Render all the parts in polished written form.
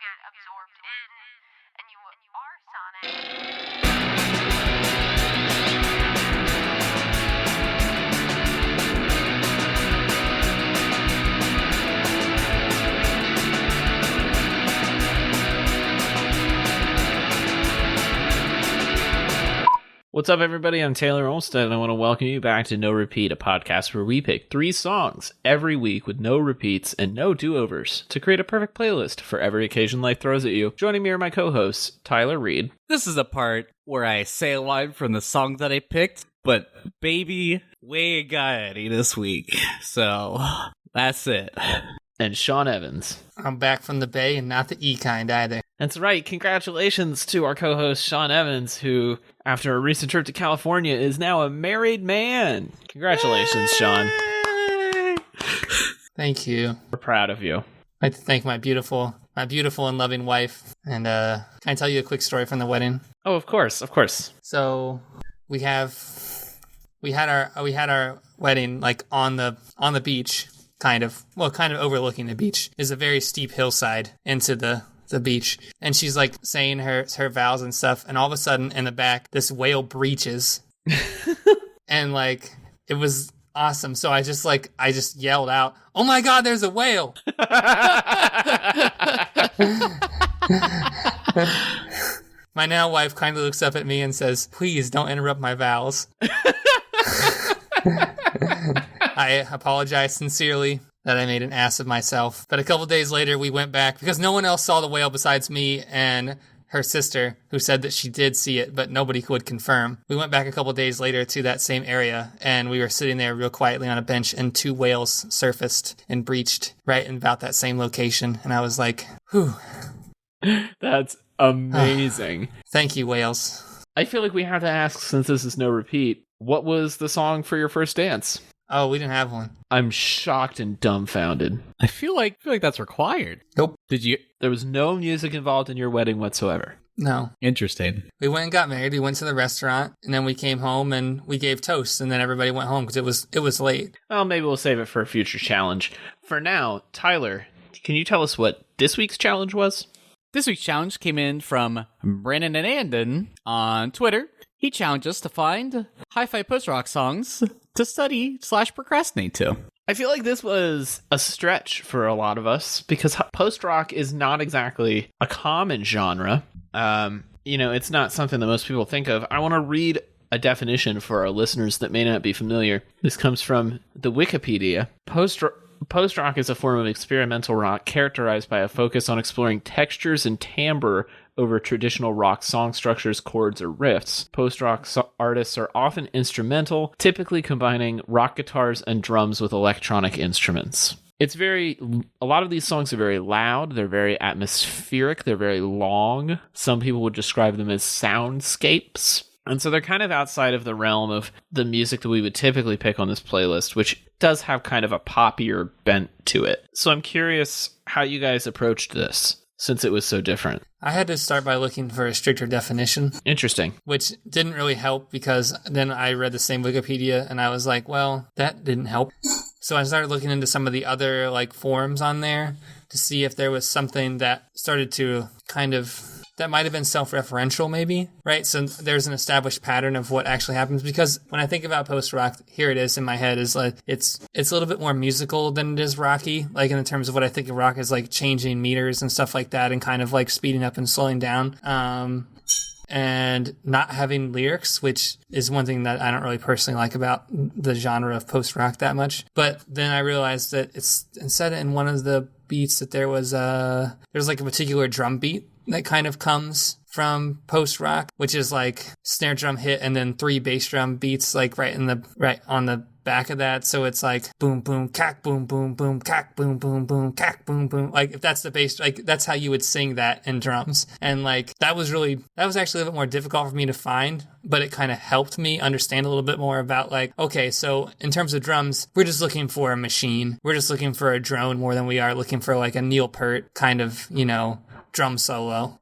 get absorbed in, and you are Sonic. What's up, everybody? I'm Taylor Olmstead, and I want to welcome you back to No Repeat, a podcast where we pick 3 songs every week with no repeats and no do-overs to create a perfect playlist for every occasion life throws at you. Joining me are my co-hosts, Tyler Reed. This is the part where I say a line from the song that I picked, but baby, we got Eddie this week. So, that's it. And Sean Evans. I'm back from the Bay and not the E kind either. That's right. Congratulations to our co-host, Sean Evans, who, after a recent trip to California, is now a married man. Congratulations, Sean. Thank you. We're proud of you. I'd like to thank my beautiful and loving wife. And can I tell you a quick story from the wedding? Oh, of course. So we had our wedding like on the beach, kind of overlooking the beach. There's a very steep hillside into the beach, and she's like saying her vows and stuff, and all of a sudden in the back this whale breaches and like it was awesome. So I just yelled out, "Oh my god, there's a whale!" My now wife kindly looks up at me and says, "Please don't interrupt my vows." I apologize sincerely that I made an ass of myself. But a couple days later, we went back because no one else saw the whale besides me and her sister, who said that she did see it, but nobody could confirm. We went back a couple days later to that same area, and we were sitting there real quietly on a bench, and 2 whales surfaced and breached right in about that same location. And I was like, whew. That's amazing. Thank you, whales. I feel like we have to ask, since this is No Repeat, what was the song for your first dance? Oh, we didn't have one. I'm shocked and dumbfounded. I feel like that's required. Nope. There was no music involved in your wedding whatsoever. No. Interesting. We went and got married. We went to the restaurant, and then we came home and we gave toast, and then everybody went home because it was late. Well, maybe we'll save it for a future challenge. For now, Tyler, can you tell us what this week's challenge was? This week's challenge came in from Brennan and Andon on Twitter. He challenged us to find hi-fi post-rock songs to study/procrastinate to. I feel like this was a stretch for a lot of us because post-rock is not exactly a common genre. It's not something that most people think of. I want to read a definition for our listeners that may not be familiar. This comes from the Wikipedia. Post-rock is a form of experimental rock characterized by a focus on exploring textures and timbre over traditional rock song structures, chords, or riffs. Post-rock artists are often instrumental, typically combining rock guitars and drums with electronic instruments. A lot of these songs are very loud, they're very atmospheric, they're very long. Some people would describe them as soundscapes. And so they're kind of outside of the realm of the music that we would typically pick on this playlist, which does have kind of a poppier bent to it. So I'm curious how you guys approached this, since it was so different. I had to start by looking for a stricter definition. Interesting. Which didn't really help because then I read the same Wikipedia and I was like, well, that didn't help. So I started looking into some of the other forums on there to see if there was something that started to that might have been self-referential maybe, right? So there's an established pattern of what actually happens, because when I think about post-rock, here it is in my head, is like it's a little bit more musical than it is rocky, like in terms of what I think of rock as like changing meters and stuff like that and kind of like speeding up and slowing down. And not having lyrics, which is one thing that I don't really personally like about the genre of post-rock that much. But then I realized that it said in one of the beats that there's like a particular drum beat that kind of comes from post-rock, which is like snare drum hit and then 3 bass drum beats like right on the back of that. So it's like boom boom cack boom boom boom cack boom boom boom cack boom boom. Like if that's the bass, like that's how you would sing that in drums. And like that was actually a little bit more difficult for me to find, but it kind of helped me understand a little bit more about like, okay, so in terms of drums, we're just looking for a machine. We're just looking for a drone more than we are looking for like a Neil Peart kind of, drum solo.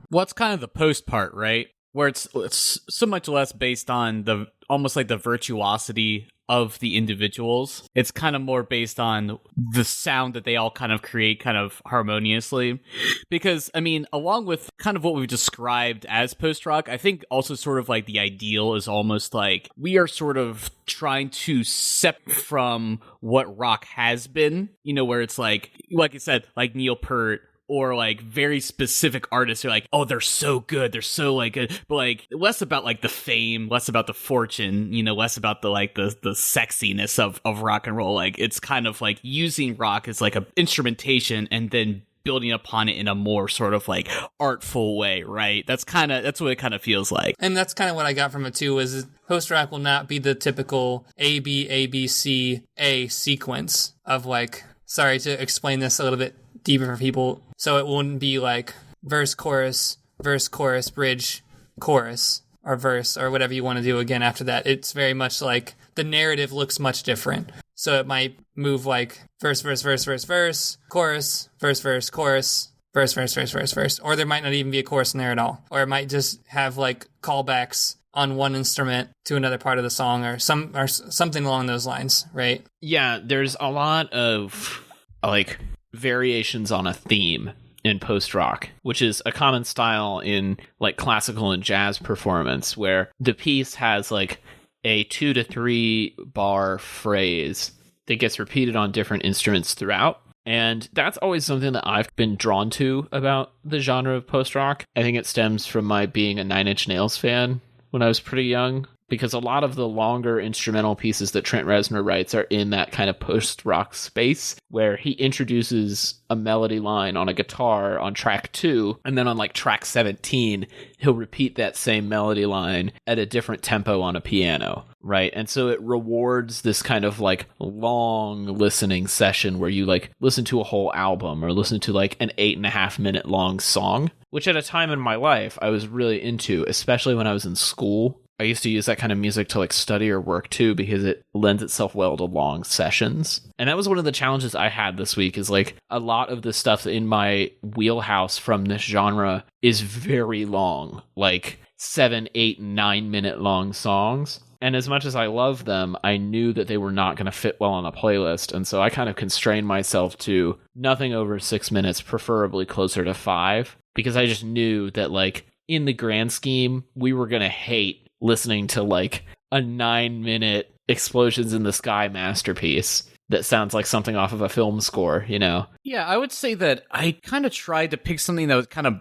What's kind of the post part, right? Where it's so much less based on almost like the virtuosity of the individuals. It's kind of more based on the sound that they all kind of create kind of harmoniously. Because, I mean, along with kind of what we've described as post-rock, I think also sort of like the ideal is almost like we are sort of trying to separate from what rock has been, you know, where it's like I said, like Neil Peart, or like very specific artists are like, oh, they're so good, they're so like good, but like less about like the fame, less about the fortune, you know, less about the like the sexiness of rock and roll. Like it's kind of like using rock as like a instrumentation and then building upon it in a more sort of like artful way, right? That's what it kind of feels like. And that's kind of what I got from it too, is post-rock will not be the typical A, B, A, B, C, A sequence of like, sorry to explain this a little bit deeper for people. So it wouldn't be like verse, chorus, bridge, chorus, or verse, or whatever you want to do again after that. It's very much like the narrative looks much different. So it might move like verse, chorus, verse. Or there might not even be a chorus in there at all. Or it might just have like callbacks on one instrument to another part of the song or something along those lines, right? Yeah, there's a lot of like variations on a theme in post-rock, which is a common style in like classical and jazz performance, where the piece has like a 2 to 3 bar phrase that gets repeated on different instruments throughout. And that's always something that I've been drawn to about the genre of post-rock. I think it stems from my being a Nine Inch Nails fan when I was pretty young, because a lot of the longer instrumental pieces that Trent Reznor writes are in that kind of post-rock space where he introduces a melody line on a guitar on track 2, and then on like track 17, he'll repeat that same melody line at a different tempo on a piano, right? And so it rewards this kind of like long listening session where you like listen to a whole album or listen to like an 8.5 minute long song, which at a time in my life I was really into, especially when I was in school. I used to use that kind of music to like study or work too, because it lends itself well to long sessions. And that was one of the challenges I had this week, is like a lot of the stuff in my wheelhouse from this genre is very long, like 7, 8, 9 minute long songs. And as much as I love them, I knew that they were not going to fit well on a playlist. And so I kind of constrained myself to nothing over 6 minutes, preferably closer to 5, because I just knew that like in the grand scheme, we were going to hate listening to like a 9-minute explosions in the sky masterpiece that sounds like something off of a film score, you know? Yeah, I would say that I kind of tried to pick something that was kind of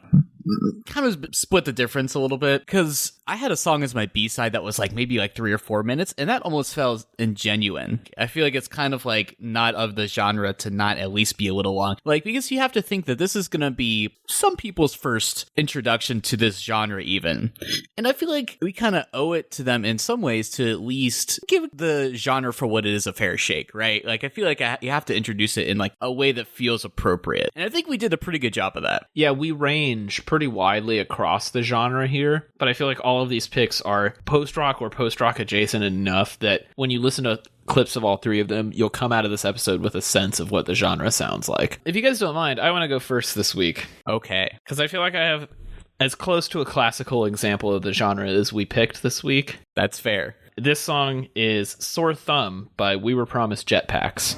split the difference a little bit, because I had a song as my B-side that was like maybe like 3 or 4 minutes, and that almost felt ingenuine. I feel like it's kind of like not of the genre to not at least be a little long, like, because you have to think that this is gonna be some people's first introduction to this genre even, and I feel like we kind of owe it to them in some ways to at least give the genre for what it is a fair shake, right? Like I feel like you have to introduce it in like a way that feels appropriate, and I think we did a pretty good job of that. Yeah, we range pretty widely across the genre here, but I feel like all of these picks are post-rock or post-rock adjacent enough that when you listen to clips of all 3 of them, you'll come out of this episode with a sense of what the genre sounds like. If you guys don't mind, I want to go first this week. Okay. Because I feel like I have as close to a classical example of the genre as we picked this week. That's fair. This song is Sore Thumb by We Were Promised Jetpacks.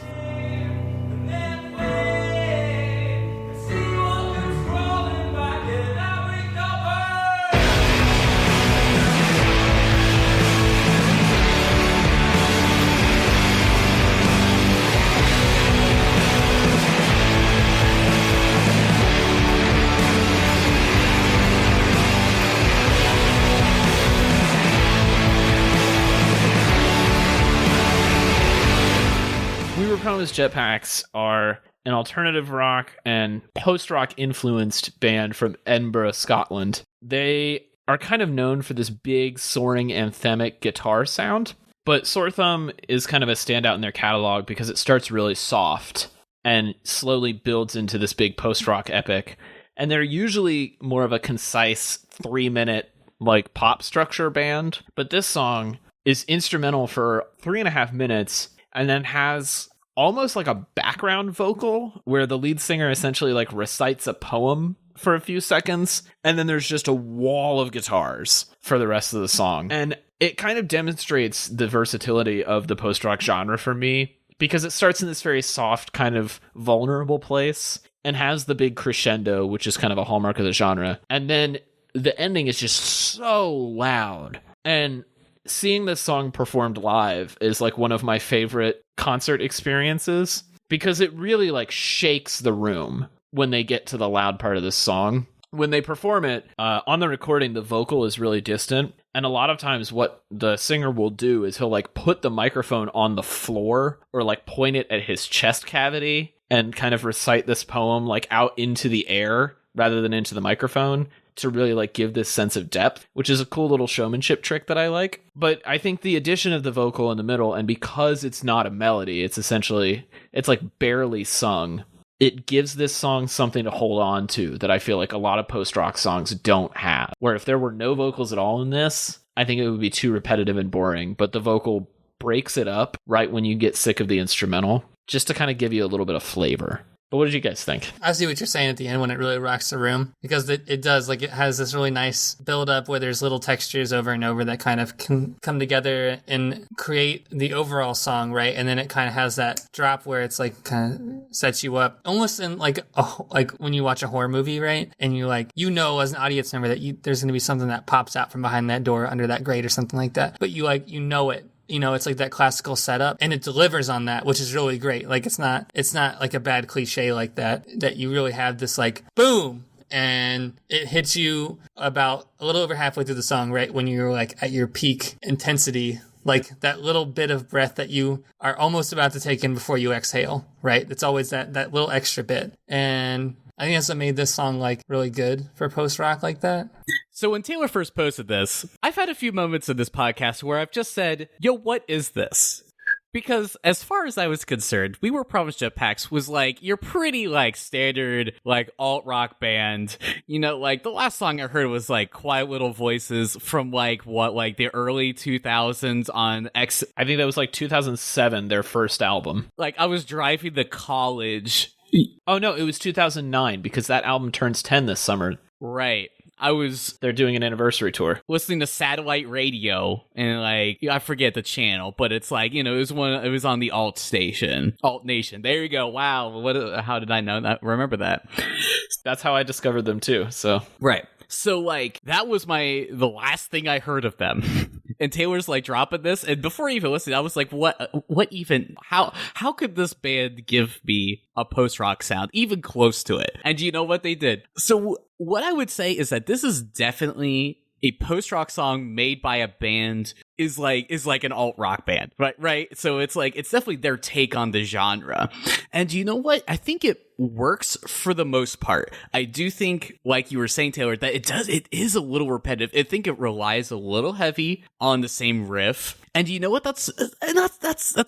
Promised Jetpacks are an alternative rock and post-rock influenced band from Edinburgh, Scotland. They are kind of known for this big, soaring, anthemic guitar sound, but Sore Thumb is kind of a standout in their catalog because it starts really soft and slowly builds into this big post-rock epic. And they're usually more of a concise 3-minute like pop structure band, but this song is instrumental for 3.5 minutes and then has almost like a background vocal where the lead singer essentially like recites a poem for a few seconds, and then there's just a wall of guitars for the rest of the song. And it kind of demonstrates the versatility of the post-rock genre for me, because it starts in this very soft, kind of vulnerable place and has the big crescendo, which is kind of a hallmark of the genre. And then the ending is just so loud. And seeing this song performed live is like one of my favorite concert experiences, because it really like shakes the room when they get to the loud part of this song. When they perform it, on the recording, the vocal is really distant. And a lot of times what the singer will do is he'll like put the microphone on the floor or like point it at his chest cavity and kind of recite this poem like out into the air rather than into the microphone to really like give this sense of depth, which is a cool little showmanship trick that I like. But I think the addition of the vocal in the middle, and because it's not a melody, it's like barely sung, it gives this song something to hold on to that I feel like a lot of post-rock songs don't have. Where if there were no vocals at all in this, I think it would be too repetitive and boring, but the vocal breaks it up right when you get sick of the instrumental, just to kind of give you a little bit of flavor. But what did you guys think? I see what you're saying at the end when it really rocks the room, because it does, like, it has this really nice build up where there's little textures over and over that kind of can come together and create the overall song, right? And then it kind of has that drop where it's like kind of sets you up almost in like when you watch a horror movie, right? And you like, you know, as an audience member that there's going to be something that pops out from behind that door under that grate or something like that. But you know it. You know, it's like that classical setup, and it delivers on that, which is really great. Like, it's not like a bad cliche like that you really have this like boom, and it hits you about a little over halfway through the song, right? When you're like at your peak intensity, like that little bit of breath that you are almost about to take in before you exhale, right? It's always that little extra bit. And I think that's what made this song like really good for post-rock like that. So when Taylor first posted this, I've had a few moments in this podcast where I've just said, yo, what is this? Because as far as I was concerned, We Were Promised Jetpacks was like your pretty like standard like alt-rock band. You know, like the last song I heard was like Quiet Little Voices from like the early 2000s on X. I think that was like 2007, their first album. Like I was driving to college. Oh no, it was 2009 because that album turns 10 this summer. Right. They're doing an anniversary tour. Listening to satellite radio and like I forget the channel, but it's like, you know, it was on the Alt Nation. There you go. Wow. How did I know that? Remember that? That's how I discovered them too. So right. So like that was the last thing I heard of them. And Taylor's like dropping this, and before I even listened, I was like, what even, how could this band give me a post-rock sound, even close to it? And you know what they did? So what I would say is that this is definitely a post-rock song made by a band is like an alt-rock band, right? So it's definitely their take on the genre. And you know what? I think it works for the most part. I do think, like you were saying, Taylor, that it is a little repetitive. I think it relies a little heavy on the same riff. And you know what? That's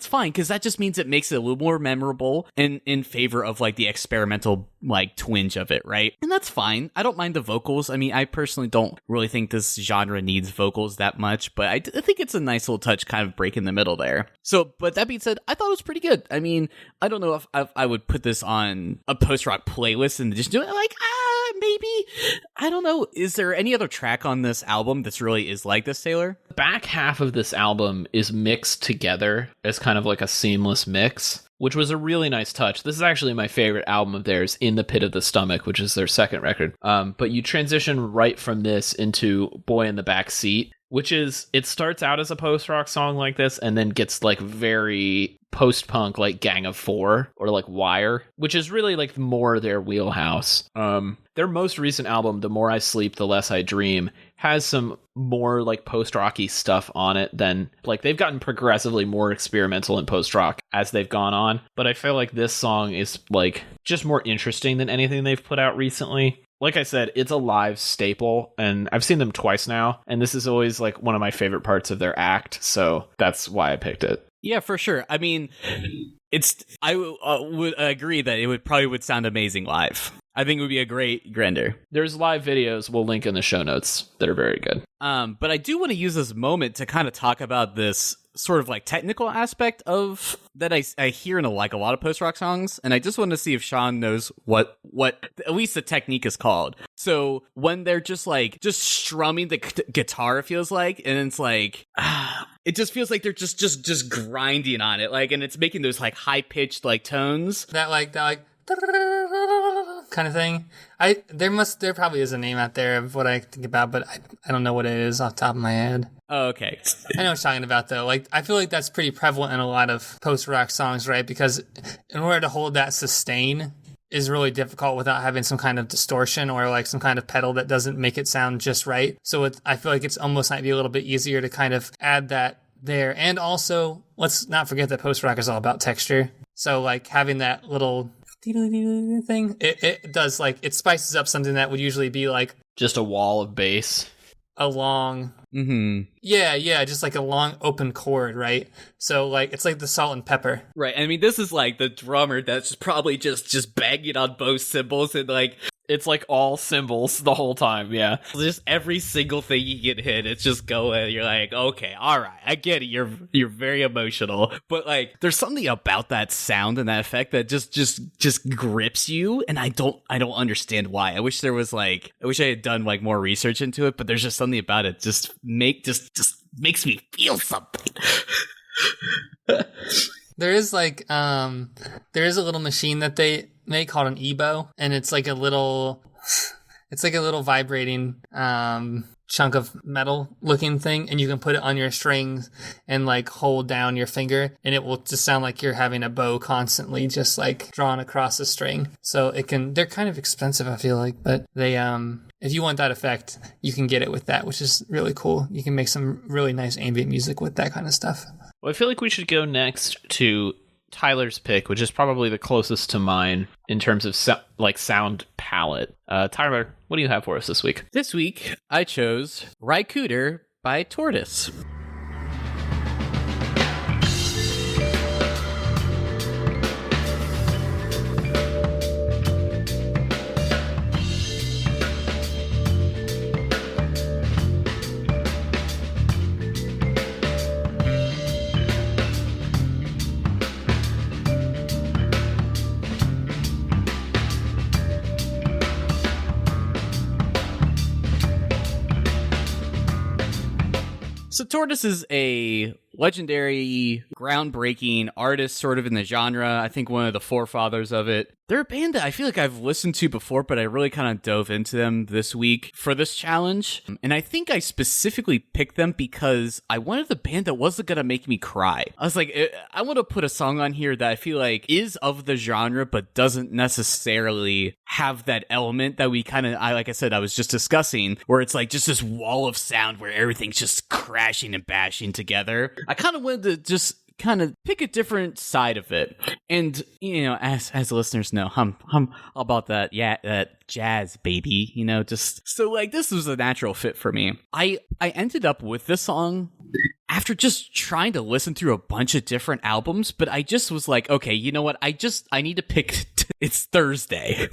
fine, because that just means it makes it a little more memorable in favor of like the experimental like twinge of it, right? And that's fine. I don't mind the vocals. I mean, I personally don't really think this genre needs vocals that much, but I think it's a nice little touch, kind of break in the middle there. So, but that being said, I thought it was pretty good. I mean, I don't know if I would put this on a post-rock playlist and just do it like, maybe. I don't know. Is there any other track on this album that's really is like this, Taylor? The back half of this album is mixed together as kind of like a seamless mix, which was a really nice touch. This is actually my favorite album of theirs, In the Pit of the Stomach, which is their second record. But you transition right from this into Boy in the Back Seat, which is, it starts out as a post-rock song like this and then gets like very post-punk, like Gang of Four or like Wire, which is really like more their wheelhouse. Their most recent album, The More I Sleep, The Less I Dream, has some more like post-rocky stuff on it than, like, they've gotten progressively more experimental in post-rock as they've gone on. But I feel like this song is like just more interesting than anything they've put out recently. Like I said, it's a live staple, and I've seen them twice now, and this is always like one of my favorite parts of their act, so that's why I picked it. Yeah, for sure. I mean, I would agree that it would sound amazing live. I think it would be a great render. There's live videos we'll link in the show notes that are very good. But I do want to use this moment to kind of talk about this sort of like technical aspect of that I hear in a lot of post-rock songs, and I just want to see if Sean knows what at least the technique is called. So when they're just strumming the guitar, it feels like, and it's like it just feels like they're just grinding on it, like, and it's making those like high-pitched like tones. That kind of thing. There probably is a name out there of what I think about, but I don't know what it is off the top of my head. Oh, okay. I know what you're talking about, though. Like, I feel like that's pretty prevalent in a lot of post-rock songs, right? Because in order to hold that sustain is really difficult without having some kind of distortion or like some kind of pedal that doesn't make it sound just right. So I feel like it's almost might be a little bit easier to kind of add that there. And also, let's not forget that post-rock is all about texture. So like having that little thing, it does, like, it spices up something that would usually be like just a wall of bass. A long, just like a long open chord, right? So like it's like the salt and pepper, right? I mean, this is like the drummer that's probably just banging on both cymbals, and like it's like all cymbals the whole time. Yeah, just every single thing you get hit, it's just going. You're like, okay, all right, I get it. You're very emotional, but like there's something about that sound and that effect that just grips you, and I don't understand why. I wish I had done like more research into it, but there's just something about it just makes me feel something. There is like there is a little machine that they make called an EBO, and it's like a little vibrating chunk of metal looking thing, and you can put it on your strings and like hold down your finger, and it will just sound like you're having a bow constantly just like drawn across the string. So they're kind of expensive, I feel like, but they if you want that effect, you can get it with that, which is really cool. You can make some really nice ambient music with that kind of stuff. Well, I feel like we should go next to Tyler's pick, which is probably the closest to mine in terms of sound palette. Tyler, what do you have for us this week? This week, I chose Raikouder by Tortoise. So Tortoise is a legendary, groundbreaking artist sort of in the genre. I think one of the forefathers of it. They're a band that I feel like I've listened to before, but I really kind of dove into them this week for this challenge. And I think I specifically picked them because I wanted the band that wasn't going to make me cry. I was like, I want to put a song on here that I feel like is of the genre, but doesn't necessarily have that element that we like I said, I was just discussing, where it's like just this wall of sound where everything's just crashing and bashing together. I kind of wanted to just kind of pick a different side of it. And, you know, as listeners know, I'm all about that, that jazz, baby, you know, just so like this was a natural fit for me. I ended up with this song after just trying to listen through a bunch of different albums, but I just was like, okay, you know what? I need to pick, it's Thursday.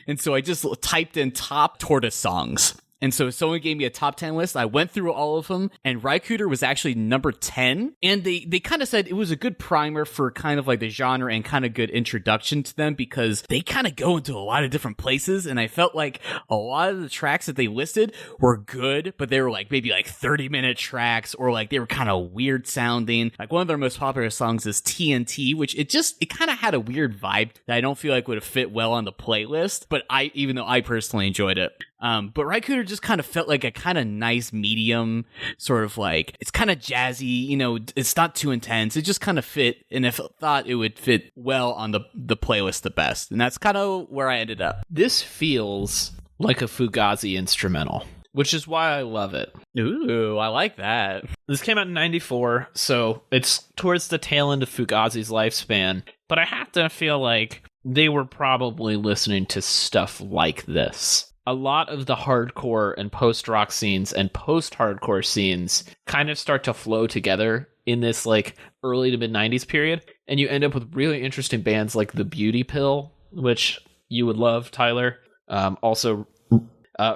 And so I just typed in top Tortoise songs. And so someone gave me a top 10 list. I went through all of them, and Raikouder was actually number 10. And they kind of said it was a good primer for kind of like the genre and kind of good introduction to them, because they kind of go into a lot of different places. And I felt like a lot of the tracks that they listed were good, but they were like maybe like 30-minute tracks, or like they were kind of weird sounding. Like one of their most popular songs is TNT, which it kind of had a weird vibe that I don't feel like would have fit well on the playlist. But even though I personally enjoyed it. But Raikouder just kind of felt like a kind of nice medium, sort of like, it's kind of jazzy, you know, it's not too intense. It just kind of fit, and I thought it would fit well on the playlist the best. And that's kind of where I ended up. This feels like a Fugazi instrumental, which is why I love it. Ooh, I like that. This came out in 94, so it's towards the tail end of Fugazi's lifespan. But I have to feel like they were probably listening to stuff like this. A lot of the hardcore and post-rock scenes and post-hardcore scenes kind of start to flow together in this like early to mid-90s period, and you end up with really interesting bands like The Beauty Pill, which you would love, Tyler. Also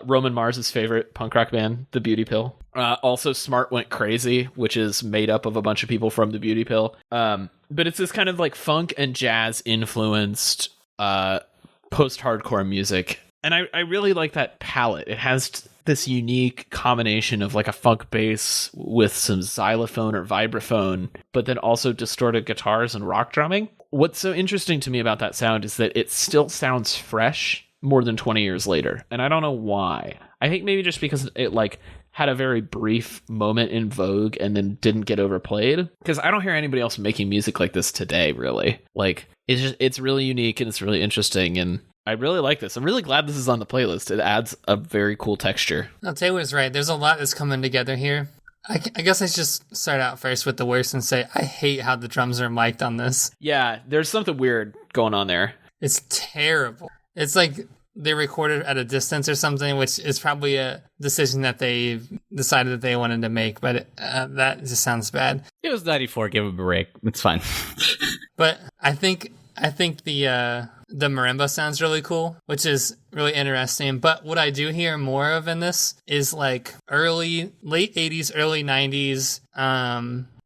Roman Mars' favorite punk rock band, The Beauty Pill. Also, Smart Went Crazy, which is made up of a bunch of people from The Beauty Pill. But it's this kind of like funk and jazz influenced post-hardcore music. And I really like that palette. It has this unique combination of like a funk bass with some xylophone or vibraphone, but then also distorted guitars and rock drumming. What's so interesting to me about that sound is that it still sounds fresh more than 20 years later. And I don't know why. I think maybe just because it like had a very brief moment in vogue and then didn't get overplayed. Because I don't hear anybody else making music like this today, really. Like, it's really unique and it's really interesting, and I really like this. I'm really glad this is on the playlist. It adds a very cool texture. No, Taylor's right. There's a lot that's coming together here. I guess I should just start out first with the worst and say I hate how the drums are mic'd on this. Yeah, there's something weird going on there. It's terrible. It's like they recorded at a distance or something, which is probably a decision that they decided that they wanted to make, but that just sounds bad. It was 94. Give him a break. It's fine. But I think the marimba sounds really cool, which is really interesting. But what I do hear more of in this is like late 80s, early 90s,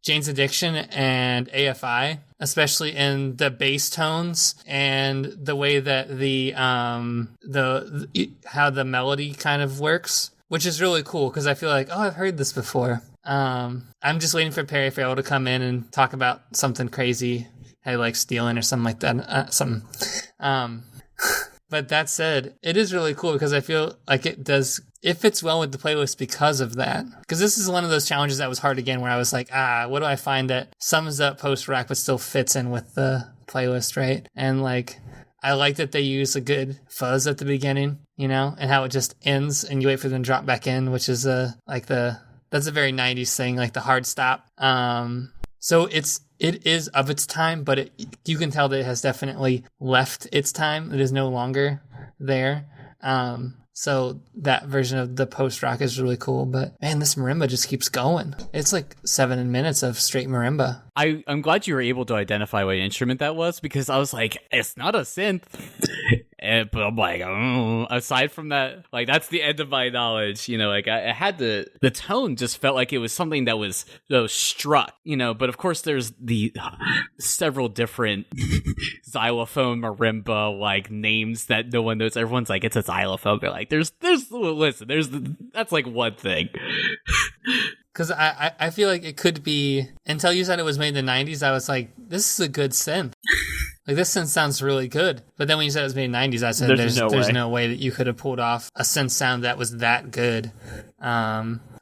Jane's Addiction and AFI, especially in the bass tones and the way that how the melody kind of works, which is really cool because I feel like, oh, I've heard this before. I'm just waiting for Perry Farrell to come in and talk about something crazy. I like stealing or something like that. But that said, it is really cool because I feel like it fits well with the playlist because of that. Because this is one of those challenges that was hard again, where I was like, what do I find that sums up post-rock but still fits in with the playlist, right? And like, I like that they use a good fuzz at the beginning, you know, and how it just ends and you wait for them to drop back in, which is that's a very 90s thing, like the hard stop. So it is of its time, but you can tell that it has definitely left its time. It is no longer there. So that version of the post-rock is really cool. But man, this marimba just keeps going. It's like 7 minutes of straight marimba. I'm glad you were able to identify what instrument that was, because I was like, it's not a synth. But I'm like, aside from that, like, that's the end of my knowledge. You know, like, I had the tone just felt like it was something that was struck, you know, but of course there's the several different xylophone, marimba, like, names that no one knows. Everyone's like, it's a xylophone. They're like, that's like one thing. Because I feel like it could be, until you said it was made in the 90s, I was like, this is a good synth. Like, this synth sounds really good. But then when you said it was made in the 90s, I said, there's no way that you could have pulled off a synth sound that was that good.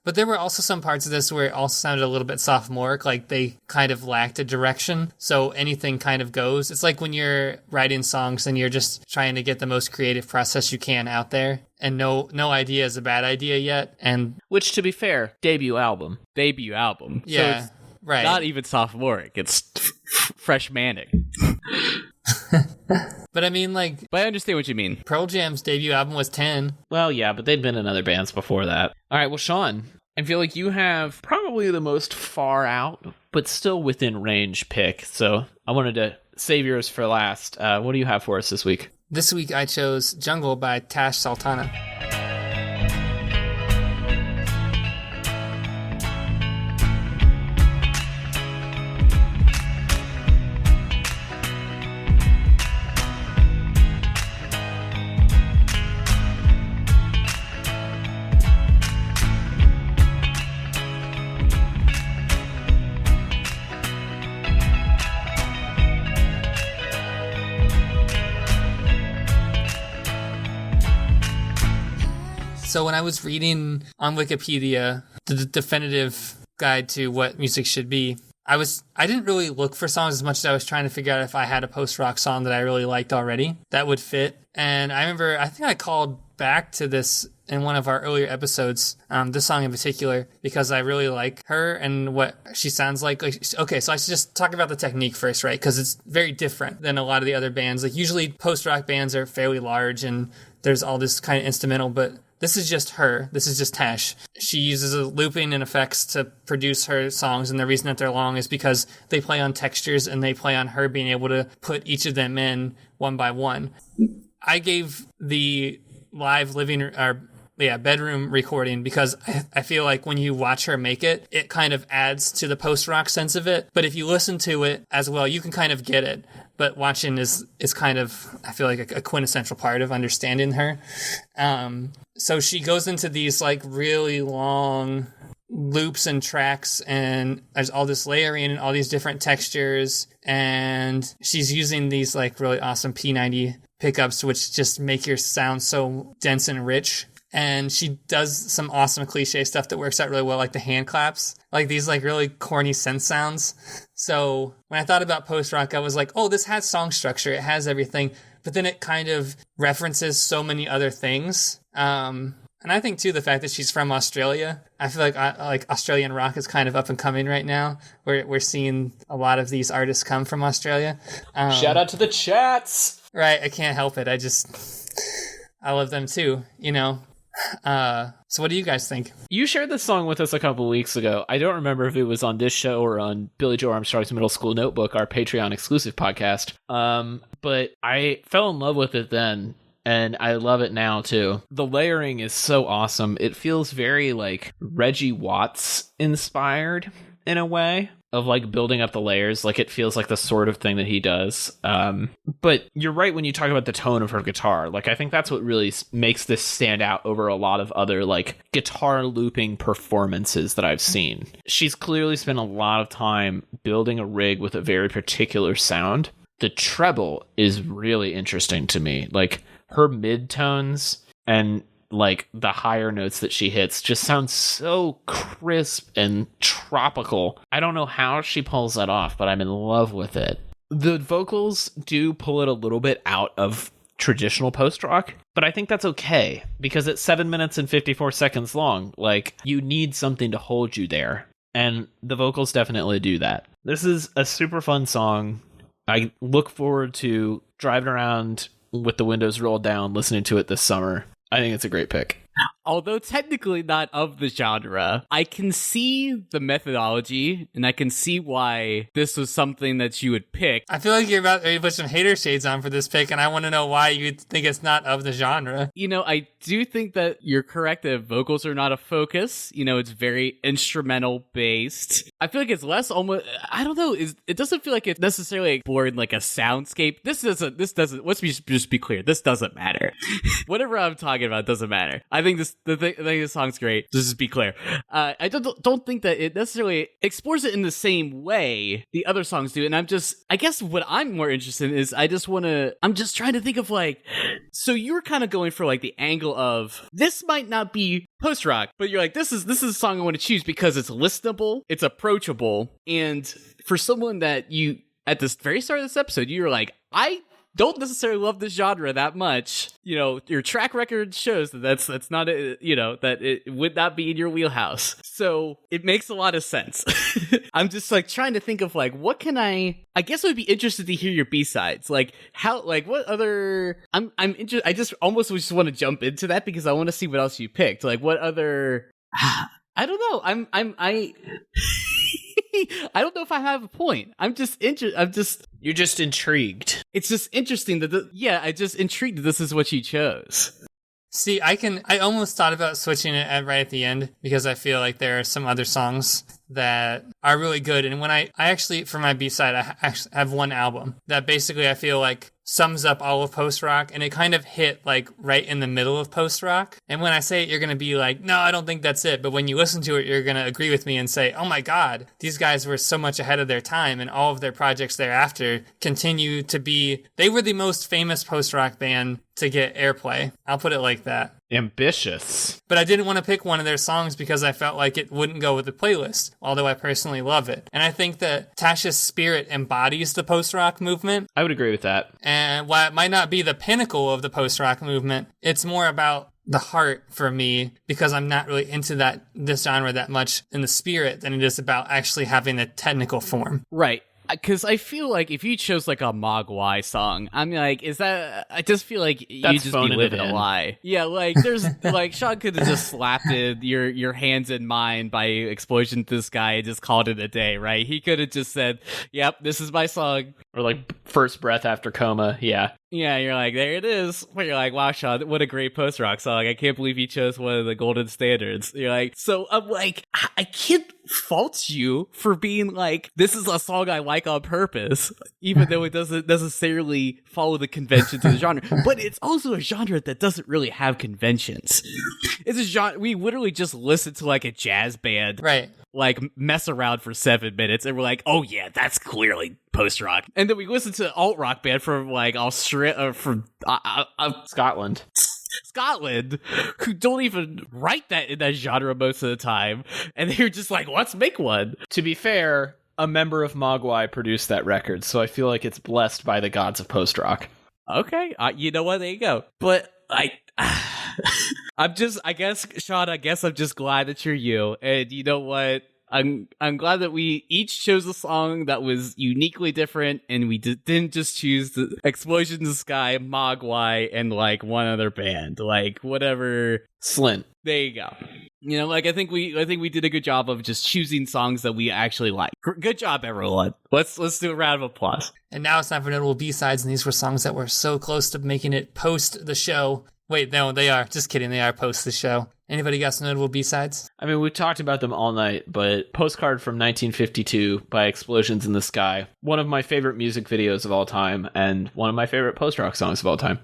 But there were also some parts of this where it also sounded a little bit sophomoric, like they kind of lacked a direction. So anything kind of goes. It's like when you're writing songs and you're just trying to get the most creative process you can out there. And no idea is a bad idea yet. And which, to be fair, debut album. Yeah, so right. Not even sophomoric. It's fresh manic. But I mean, like... But I understand what you mean. Pearl Jam's debut album was 10. Well, yeah, but they'd been in other bands before that. All right, well, Sean, I feel like you have probably the most far out, but still within range pick. So I wanted to save yours for last. What do you have for us this week? This week I chose Jungle by Tash Sultana. So when I was reading on Wikipedia the definitive guide to what music should be, I didn't really look for songs as much as I was trying to figure out if I had a post-rock song that I really liked already that would fit. And I remember, I think I called back to this in one of our earlier episodes, this song in particular, because I really like her and what she sounds like. Okay, so I should just talk about the technique first, right? Because it's very different than a lot of the other bands. Like, usually post-rock bands are fairly large and there's all this kind of instrumental, but this is just her. This is just Tash. She uses looping and effects to produce her songs, and the reason that they're long is because they play on textures and they play on her being able to put each of them in one by one. I gave the live living or bedroom recording, because I feel like when you watch her make it, it kind of adds to the post-rock sense of it. But if you listen to it as well, you can kind of get it. But watching is kind of, I feel like, a quintessential part of understanding her. So she goes into these like really long loops and tracks, and there's all this layering and all these different textures, and she's using these like really awesome P90 pickups, which just make your sound so dense and rich. And she does some awesome cliche stuff that works out really well, like the hand claps, like these like really corny synth sounds. So when I thought about post-rock, I was like, oh, this has song structure, it has everything, but then it kind of references so many other things. And I think too, the fact that she's from Australia, I feel like Australian rock is kind of up and coming right now. We're seeing a lot of these artists come from Australia. Shout out to the chats. Right, I can't help it. I love them too, you know. So what do you guys think? You shared this song with us a couple weeks ago. I don't remember if it was on this show or on Billy Joe Armstrong's Middle School Notebook, our Patreon exclusive podcast. But I fell in love with it then, and I love it now too. The layering is so awesome. It feels very like Reggie Watts inspired in a way, of like building up the layers. Like it feels like the sort of thing that he does. But you're right when you talk about the tone of her guitar. Like I think that's what really makes this stand out over a lot of other like guitar looping performances that I've seen. She's clearly spent a lot of time building a rig with a very particular sound. The treble is really interesting to me. Like her midtones and like the higher notes that she hits just sound so crisp and tropical. I don't know how she pulls that off, but I'm in love with it. The vocals do pull it a little bit out of traditional post-rock, but I think that's okay because it's 7 minutes and 54 seconds long. Like, you need something to hold you there, and the vocals definitely do that. This is a super fun song. I look forward to driving around with the windows rolled down, listening to it this summer. I think it's a great pick. Although technically not of the genre, I can see the methodology, and I can see why this was something that you would pick. I feel like you're about to put some hater shades on for this pick, and I want to know why you think it's not of the genre. You know, I do think that you're correct that vocals are not a focus. You know, it's very instrumental based. I feel like it's less almost, I don't know, it doesn't feel like it's necessarily exploring like a soundscape. This doesn't, let's just be clear, this doesn't matter. Whatever I'm talking about doesn't matter. I think this song's great. Just be clear. I don't think that it necessarily explores it in the same way the other songs do. And I guess what I'm more interested in is I'm just trying to think of like, so you're kind of going for like the angle of this might not be post rock, but you're like, this is a song I want to choose because it's listenable, it's approachable, and for someone that you at this very start of this episode, you were like, I don't necessarily love this genre that much. You know, your track record shows that that's not that it would not be in your wheelhouse. So it makes a lot of sense. I'm just like trying to think of like, what can I guess I would be interested to hear your B-sides. Like how, like what other, I'm interested. I just almost just want to jump into that because I want to see what else you picked. Like what other, I don't know. I don't know if I have a point. I'm just interested. You're just intrigued. It's just interesting that I'm just intrigued that this is what you chose. See, I almost thought about switching it right at the end because I feel like there are some other songs that are really good. And when I actually, for my B-side, I actually have one album that basically I feel like sums up all of post-rock, and it kind of hit like right in the middle of post-rock. And when I say it, you're going to be like, no, I don't think that's it. But when you listen to it, you're going to agree with me and say, oh my God, these guys were so much ahead of their time, and all of their projects thereafter continue to be, they were the most famous post-rock band to get airplay. I'll put it like that. Ambitious. But I didn't want to pick one of their songs because I felt like it wouldn't go with the playlist, although I personally love it. And I think that Tasha's spirit embodies the post-rock movement. I would agree with that. And while it might not be the pinnacle of the post-rock movement, it's more about the heart for me because I'm not really into this genre that much in the spirit than it is about actually having a technical form. Right. Because I feel like if you chose like a Mogwai song, I'm like, is that? I just feel like you just be living a lie. Yeah, like there's like Sean could have just slapped it, your hands in mine by Explosion to the Sky and just called it a day, right? He could have just said, "Yep, this is my song," or like First Breath After Coma. Yeah. Yeah, you're like, there it is. But you're like, wow, Sean, what a great post-rock song. I can't believe you chose one of the golden standards. You're like, so I'm like, I can't fault you for being like, this is a song I like on purpose, even though it doesn't necessarily follow the conventions of the genre. But it's also a genre that doesn't really have conventions. It's a genre, we literally just listen to like a jazz band. Right. Like mess around for 7 minutes and we're like, oh yeah, that's clearly post-rock. And then we listen to alt-rock band from like Australia, from Scotland, who don't even write that in that genre most of the time, and they're just like, let's make one. To be fair, a member of Mogwai produced that record, so I feel like it's blessed by the gods of post-rock. Okay, you know what, there you go. But I'm just glad that you're you. And you know what? I'm glad that we each chose a song that was uniquely different, and we didn't just choose the Explosions in the Sky, Mogwai, and like one other band, like whatever. Slint. There you go. You know, like I think we did a good job of just choosing songs that we actually like. Good job, everyone. Let's do a round of applause. And now it's time for notable B-sides, and these were songs that were so close to making it post the show. Wait, no, they are. Just kidding. They are post the show. Anybody got some notable B-sides? I mean, we talked about them all night, but Postcard from 1952 by Explosions in the Sky. One of my favorite music videos of all time, and one of my favorite post-rock songs of all time.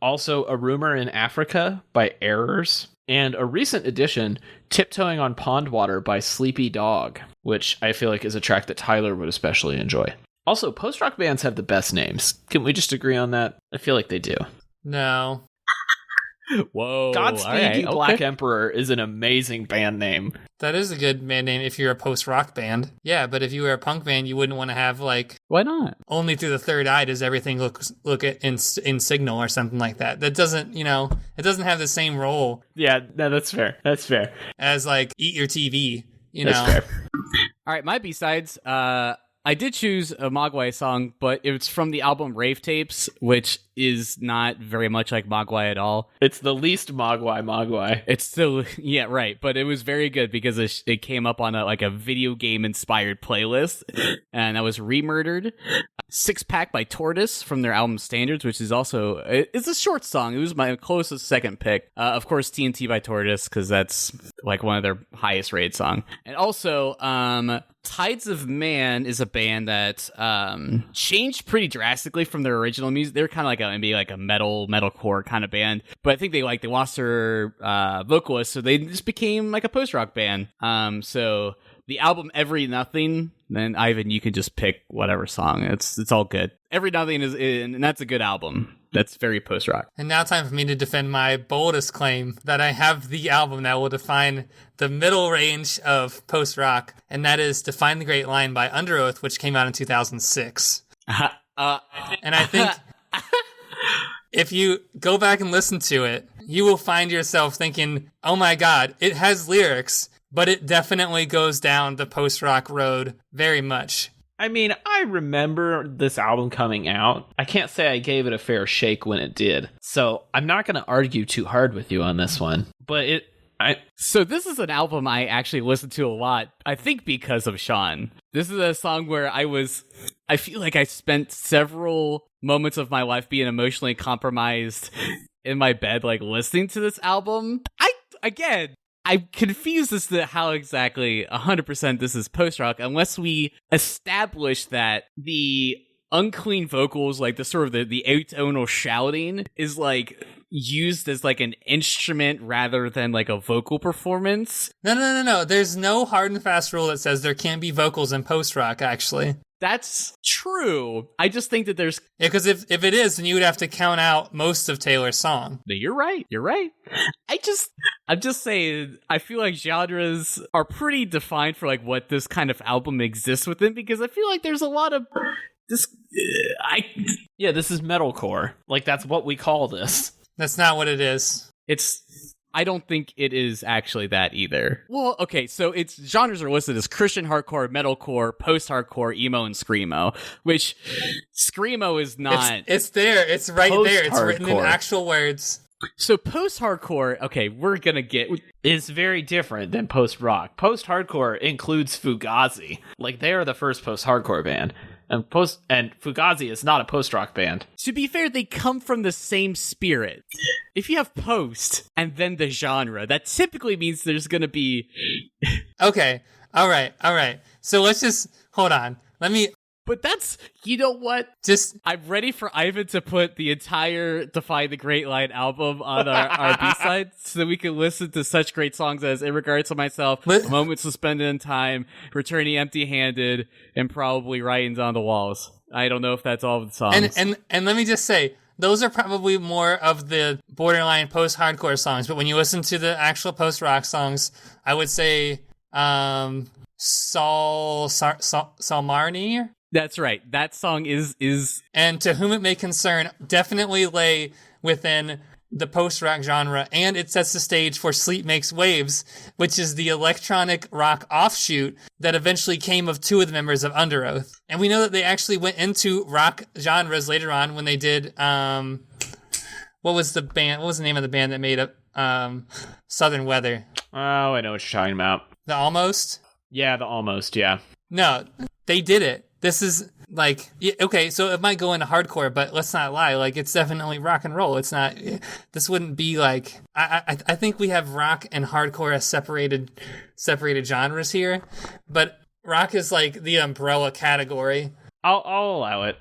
Also, A Rumor in Africa by Errors. And a recent addition, Tiptoeing on Pond Water by Sleepy Dog, which I feel like is a track that Tyler would especially enjoy. Also, post-rock bands have the best names. Can we just agree on that? I feel like they do. No. Whoa. Godspeed You Black Emperor is an amazing band name. That is a good band name if you're a post-rock band. Yeah, but if you were a punk band, you wouldn't want to have, like... Why not? Only Through the Third Eye does everything look in Signal or something like that. That doesn't, it doesn't have the same role. Yeah, no, that's fair. That's fair. As, like, Eat Your TV, That's fair. All right, my B-sides, I did choose a Mogwai song, but it's from the album Rave Tapes, which is not very much like Mogwai at all. It's the least Mogwai. It's still, yeah, right. But it was very good because it came up on a video game inspired playlist, and that was Remurdered. Six Pack by Tortoise from their album Standards, which is also, it's a short song. It was my closest second pick. Of course, TNT by Tortoise, because that's like one of their highest rated songs. And also, Tides of Man is a band that changed pretty drastically from their original music. They're kind of like maybe like a metalcore kind of band, but I think they lost their vocalist, so they just became like a post-rock band. So the album Every Nothing, then Ivan, you can just pick whatever song. It's all good. Every Nothing and that's a good album. That's very post-rock. And now time for me to defend my boldest claim that I have the album that will define the middle range of post-rock, and that is Define the Great Line by Under Oath, which came out in 2006. And I think if you go back and listen to it, you will find yourself thinking, oh my god, it has lyrics, but it definitely goes down the post-rock road very much. I mean, I remember this album coming out. I can't say I gave it a fair shake when it did. So I'm not going to argue too hard with you on this one. But So this is an album I actually listened to a lot, I think because of Sean. This is a song where I feel like I spent several moments of my life being emotionally compromised in my bed, like listening to this album. I'm confused as to how exactly 100% this is post-rock, unless we establish that the unclean vocals, like the sort of the atonal shouting, is like used as like an instrument rather than like a vocal performance. No. There's no hard and fast rule that says there can't be vocals in post-rock, actually. That's true. I just think that there's... Yeah, because if it is, then you would have to count out most of Taylor's song. No, you're right. I'm just saying, I feel like genres are pretty defined for like what this kind of album exists within, because I feel like there's a lot of this... this is metalcore. Like, that's what we call this. That's not what it is. I don't think it is actually that either. Well, okay, so its genres are listed as Christian hardcore, metalcore, post-hardcore, emo, and screamo, which screamo is not... It's there. It's right there. It's written in actual words. So post-hardcore, okay, we're gonna get... It's very different than post-rock. Post-hardcore includes Fugazi. Like, they are the first post-hardcore band. And Fugazi is not a post-rock band. To be fair, they come from the same spirit. If you have post and then the genre, that typically means there's going to be... Okay. All right. So let's just hold on. Let me But that's, you know what? I'm ready for Ivan to put the entire Defy the Great Line album on our B-side so that we can listen to such great songs as In Regards to Myself, A Moment Suspended in Time, Returning Empty-Handed, and probably Writings on the Walls. I don't know if that's all of the songs. And let me just say, those are probably more of the borderline post-hardcore songs, but when you listen to the actual post-rock songs, I would say Salmarni. That's right. That song is And To Whom It May Concern definitely lay within the post-rock genre, and it sets the stage for Sleep Makes Waves, which is the electronic rock offshoot that eventually came of two of the members of Under Oath. And we know that they actually went into rock genres later on when they did, what was the name of the band that made up Southern Weather? Oh, I know what you're talking about. The Almost? Yeah, the Almost, yeah. No, they did it. This is like, okay, so it might go into hardcore, but let's not lie. Like, it's definitely rock and roll. It's not, this wouldn't be like, I think we have rock and hardcore as separated genres here, but rock is like the umbrella category. I'll allow it.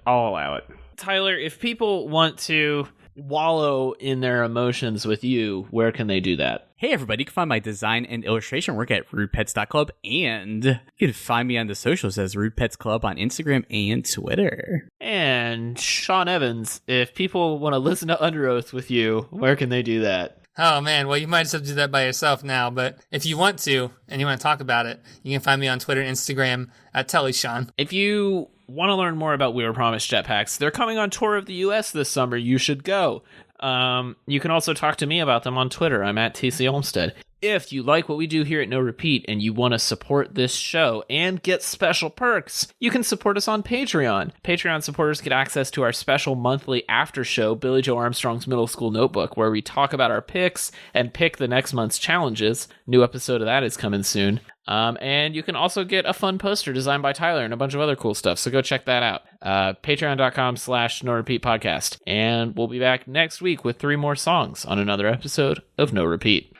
Tyler, if people want to wallow in their emotions with you, where can they do that? Hey everybody, you can find my design and illustration work at rudepets.club, and you can find me on the socials as Rude Pets Club on Instagram and Twitter. And Sean Evans, if people want to listen to Under Oath with you, where can they do that? Oh man, well you might just have to do that by yourself now, but if you want to, and you want to talk about it, you can find me on Twitter and Instagram at TellySean. If you want to learn more about We Were Promised Jetpacks, they're coming on tour of the US this summer. You should go. You can also talk to me about them on Twitter. I'm at TC Olmstead. If you like what we do here at No Repeat and you want to support this show and get special perks, you can support us on Patreon. Patreon supporters get access to our special monthly after show, Billy Joe Armstrong's Middle School Notebook, where we talk about our picks and pick the next month's challenges. New episode of that is coming soon. And you can also get a fun poster designed by Tyler and a bunch of other cool stuff. So go check that out. Patreon.com/No Repeat Podcast. And we'll be back next week with 3 more songs on another episode of No Repeat.